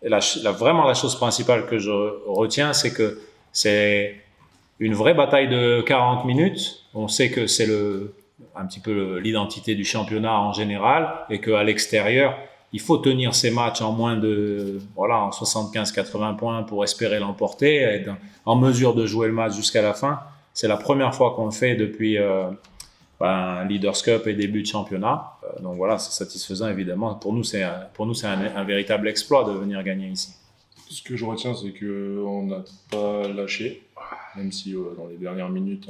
Et vraiment la chose principale que je retiens, c'est que c'est une vraie bataille de 40 minutes. On sait que c'est un petit peu l'identité du championnat en général et qu'à l'extérieur, il faut tenir ces matchs en moins de, voilà, en 75-80 points pour espérer l'emporter, être en mesure de jouer le match jusqu'à la fin. C'est la première fois qu'on le fait depuis Leaders Cup et début de championnat. Donc voilà, c'est satisfaisant évidemment. Pour nous, c'est un véritable exploit de venir gagner ici. Ce que je retiens, c'est qu'on n'a pas lâché, même si dans les dernières minutes,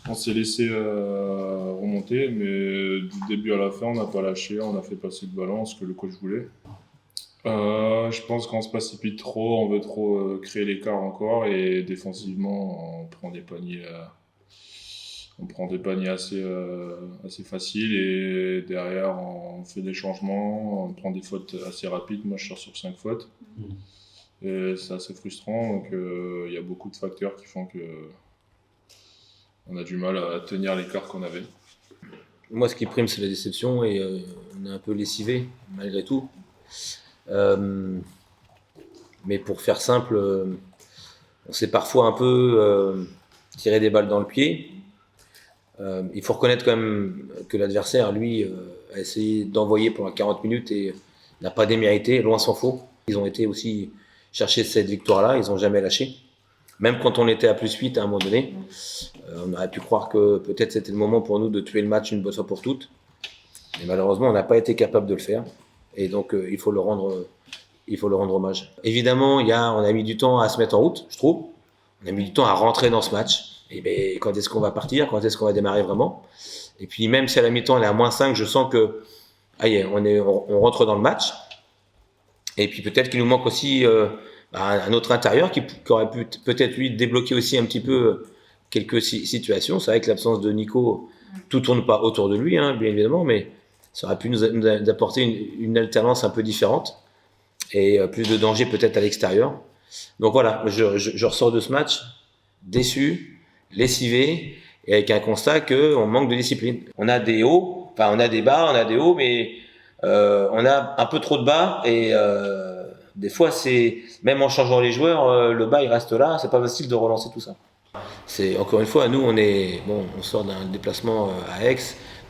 on s'est laissé remonter, mais du début à la fin, on n'a pas lâché, on a fait passer le ballon, ce que le coach voulait. Je pense qu'on se précipite trop, on veut trop créer l'écart encore, et défensivement, on prend des paniers assez faciles, et derrière, on fait des changements, on prend des fautes assez rapides. Moi, je sors sur 5 fautes. Et c'est assez frustrant, donc il y a beaucoup de facteurs qui font que on a du mal à tenir l'écart qu'on avait. Moi, ce qui prime, c'est la déception, et on est un peu lessivé, malgré tout. Mais pour faire simple, on s'est parfois un peu tiré des balles dans le pied. Il faut reconnaître quand même que l'adversaire, lui, a essayé d'envoyer pendant 40 minutes et n'a pas démérité, loin s'en faut. Ils ont été aussi chercher cette victoire-là, ils n'ont jamais lâché. Même quand on était à +8 à un moment donné, on aurait pu croire que peut-être c'était le moment pour nous de tuer le match une bonne fois pour toutes. Mais malheureusement, on n'a pas été capable de le faire. Et donc, il faut le rendre hommage. Évidemment, on a mis du temps à se mettre en route, je trouve. On a mis du temps à rentrer dans ce match. Et ben, quand est-ce qu'on va partir? Quand est-ce qu'on va démarrer vraiment? Et puis, même si à la mi-temps, elle est à -5, je sens que, on rentre dans le match. Et puis, peut-être qu'il nous manque aussi un autre intérieur qui aurait pu peut-être lui débloquer aussi un petit peu quelques situations. C'est vrai que l'absence de Nico, tout tourne pas autour de lui, hein, bien évidemment, mais ça aurait pu nous apporter une alternance un peu différente et plus de danger peut-être à l'extérieur. Donc voilà, je ressors de ce match déçu, lessivé, et avec un constat qu'on manque de discipline. On a des hauts, on a des bas, on a des hauts, mais on a un peu trop de bas, et des fois, même en changeant les joueurs, le bas il reste là, c'est pas facile de relancer tout ça. C'est encore une fois, nous on sort d'un déplacement à Aix,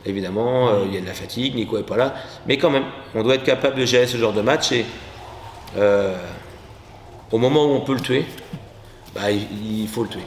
évidemment, il y a de la fatigue, Nico est pas là, mais quand même, on doit être capable de gérer ce genre de match, et au moment où on peut le tuer, il faut le tuer.